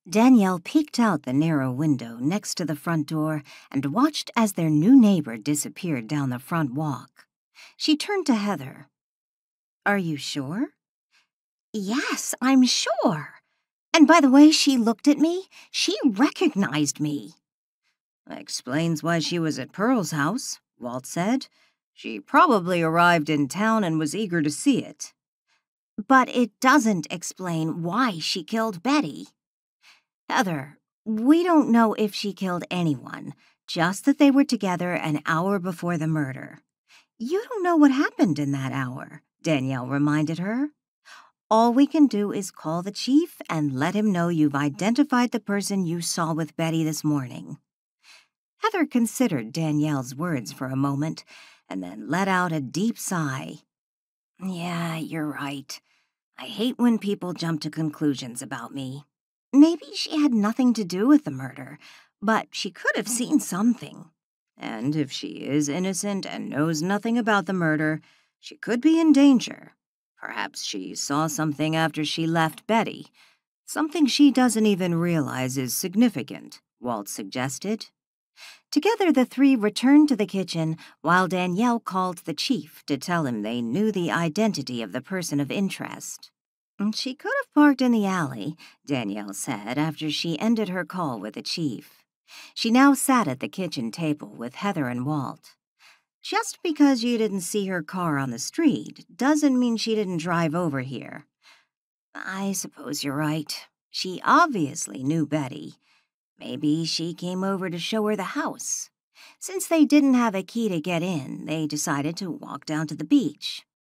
Danielle peeked out the narrow window next to the front door and watched as their new neighbor disappeared down the front walk. She turned to Heather. "Are you sure?" "Yes, I'm sure. And by the way she looked at me, she recognized me." "Explains why she was at Pearl's house," Walt said. "She probably arrived in town and was eager to see it." "But it doesn't explain why she killed Betty." "Heather, we don't know if she killed anyone, just that they were together an hour before the murder." "You don't know what happened in that hour," Danielle reminded her. "All we can do is call the chief and let him know you've identified the person you saw with Betty this morning." Heather considered Danielle's words for a moment and then let out a deep sigh. "Yeah, you're right. I hate when people jump to conclusions about me. Maybe she had nothing to do with the murder, but she could have seen something. And if she is innocent and knows nothing about the murder, she could be in danger. Perhaps she saw something after she left Betty. Something she doesn't even realize is significant," Walt suggested. Together the three returned to the kitchen while Danielle called the chief to tell him they knew the identity of the person of interest. "She could have parked in the alley," Danielle said after she ended her call with the chief. She now sat at the kitchen table with Heather and Walt. "Just because you didn't see her car on the street doesn't mean she didn't drive over here." "I suppose you're right. She obviously knew Betty. Maybe she came over to show her the house. Since they didn't have a key to get in, they decided to walk down to the beach.